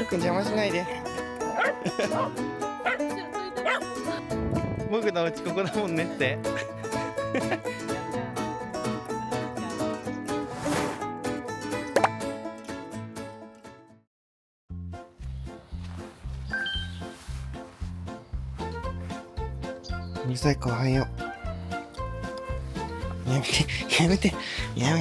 くん邪魔しないで。僕のうちここだもんねって。みさいこおはよう。やめ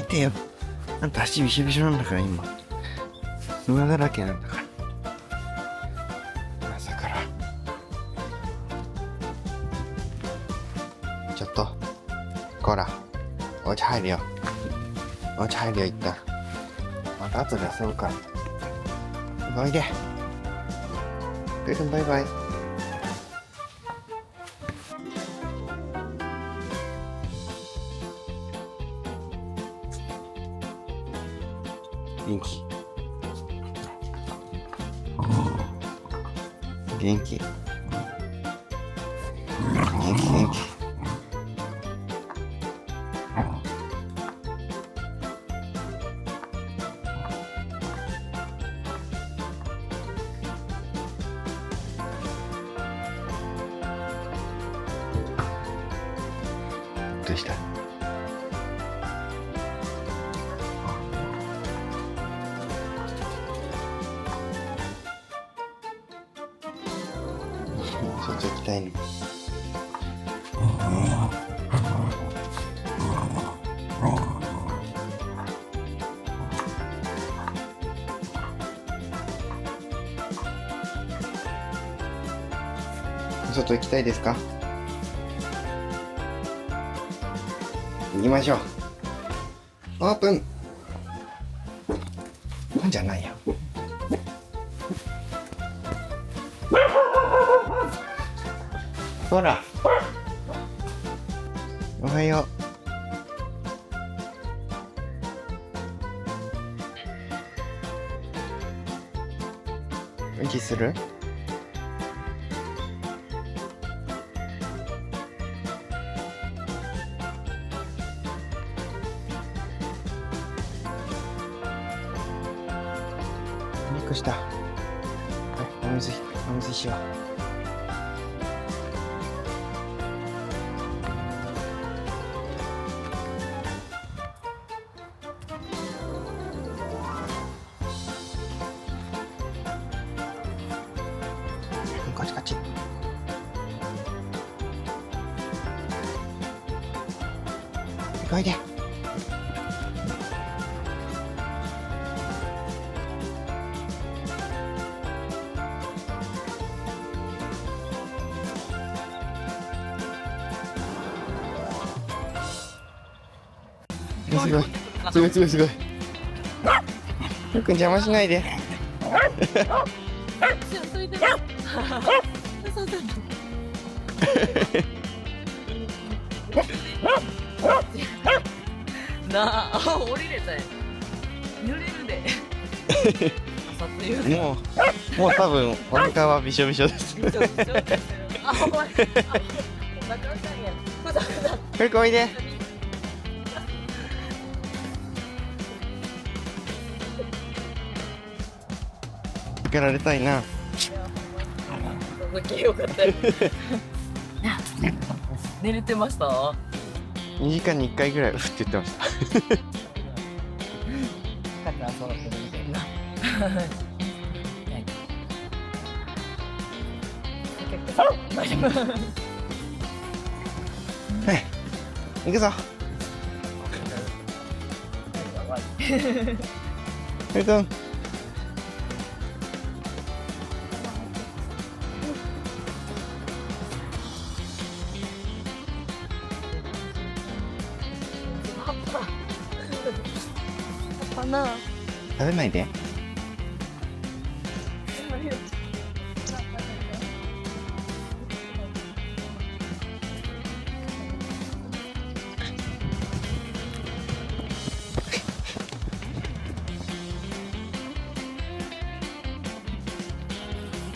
てよ。あんた足びしょびしょなんだから今。砂だらけなんだから。朝から。ちょっと。こら。お家入るよ。お家入るよ、一旦。また後で遊ぶから。おいで。くんバイバイ。元気。元気。元気。どうした？外行きたいの？外行きたいですか？行きましょう。オープン。なんじゃないよ。ほら。おはよう。息する？びっくりした。はい、お水しよう。カチカチ。おいで。すごい。よく邪魔しないで。なあ、降りれたよ。濡れるで。もう多分お腹はびしょびしょです。あ、お前。よくおいで。受けられたいな。よかったよ。寝れてました？ 2時間に1回ぐらいって言ってました。だからそうだって見てるな。はい、行くぞ。ふうくん。食べないで。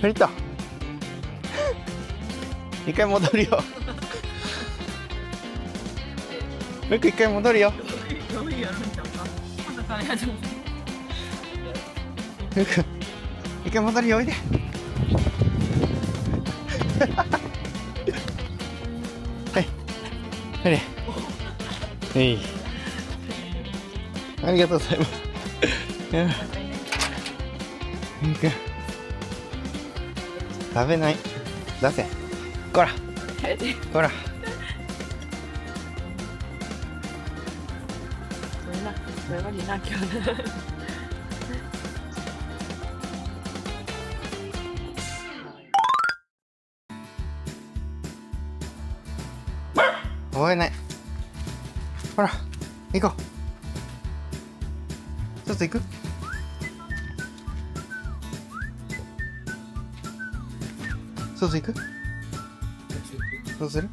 フリット。一回戻るよ。よく一回戻るよ。どうやるんだか。まだ金始めた。ふうくん、一一回戻りおいではいあれはいありがとうございますいく食べない出せこらこら没问题，那可能。覚えないほら行こう外行く外行くどうする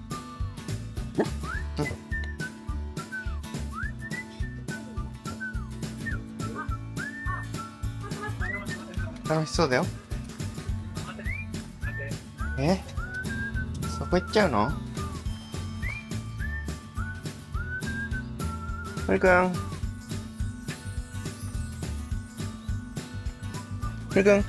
楽しそうだよそこ行っちゃうのふりくんふりくん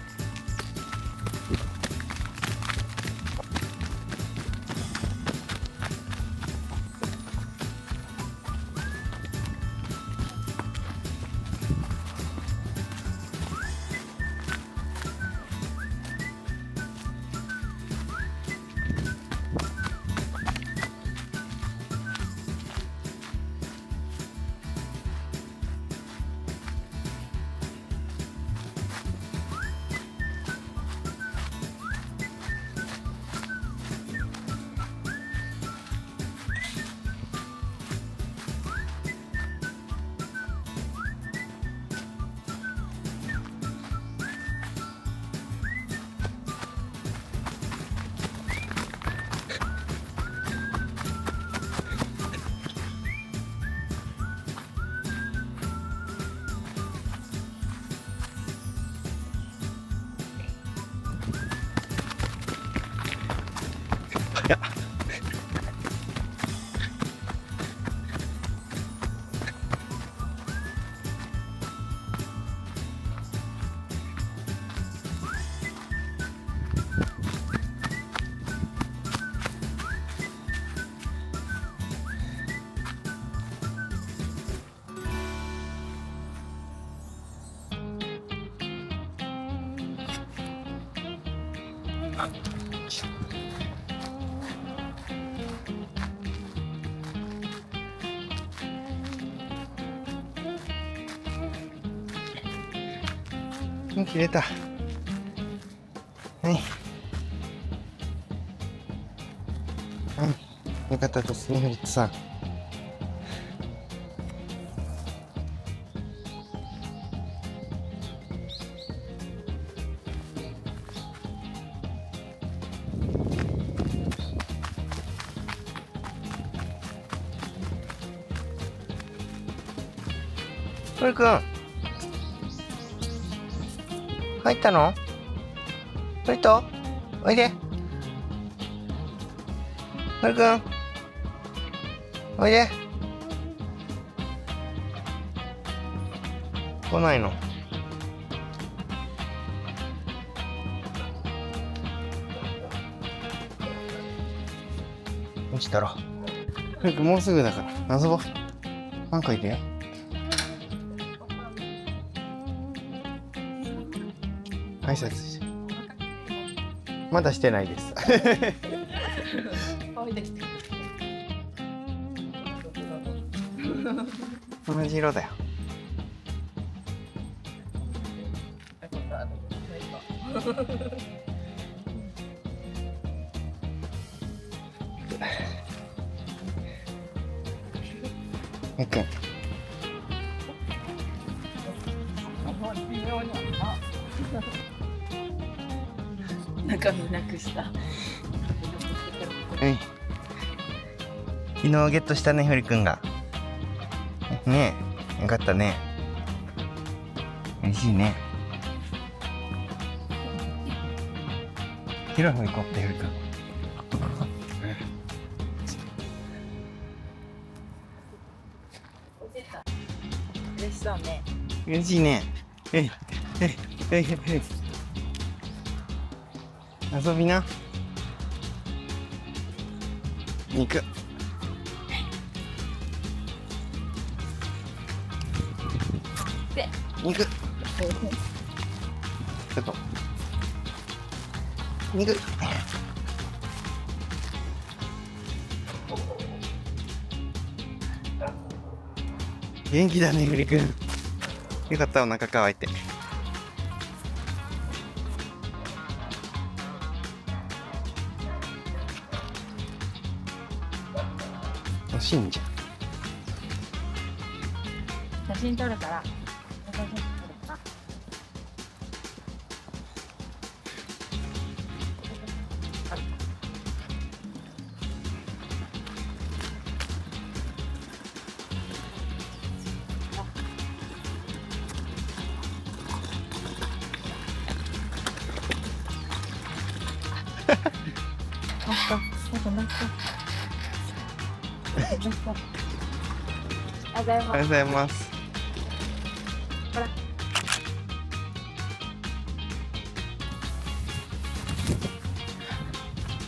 いや切れたはいよかったですねフリッツさんふりくん入ったのふりとおいでふりくんおいで来ないの落ちたろふりくんもうすぐだから遊ぼうなんかいるよ挨拶してまだしてないです同じ色だよみっくん中身なくした。昨日ゲットしたねふりくんがねえよかったね嬉しいね広い方行こうってふりくん嬉しそうね。嬉しいねえいえいえいえい遊びな。肉。で肉。ちょっと。肉。元気だね、ぐりくん。よかった、お腹乾いて。惜しいんじゃん。写真撮るから写真撮るかありがとうございます。おはようございます。ほら。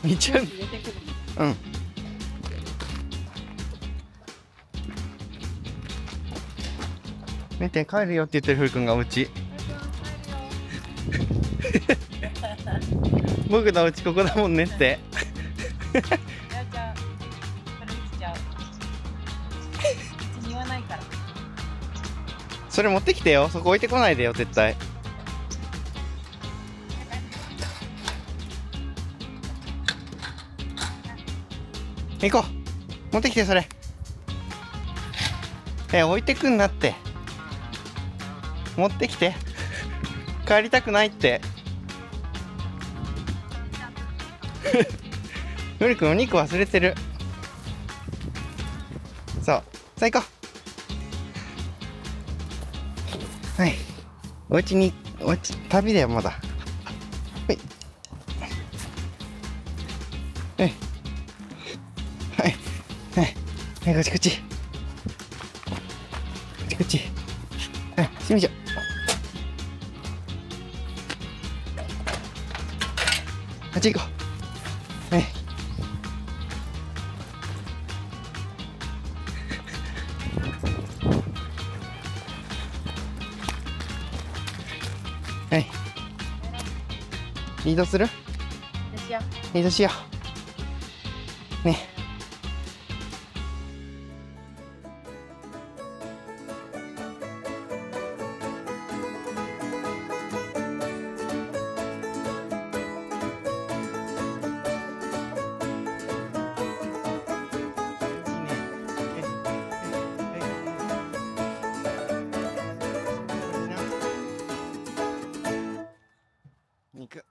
みーちゃん。入れてくる。うん。みーちゃん帰るよって言ってるふうくんがお家。僕のお家ここだもんねって。やっちゃう。これしちゃう。うちにはないから。それ持ってきてよ。そこ置いてこないでよ、絶対。行こう。持ってきて、それ。置いてくんなって。持ってきて。帰りたくないって。のりくん、お肉忘れてる。そう。さあ行こう。はい。お家に、旅だよ、まだ。はい。はい。はい。はい。はい、こっちこっち。こっちこっち。はい、しみちゃん。あっち行こう。はい。はい。リードする？私よ。リードしよう。ね。肉。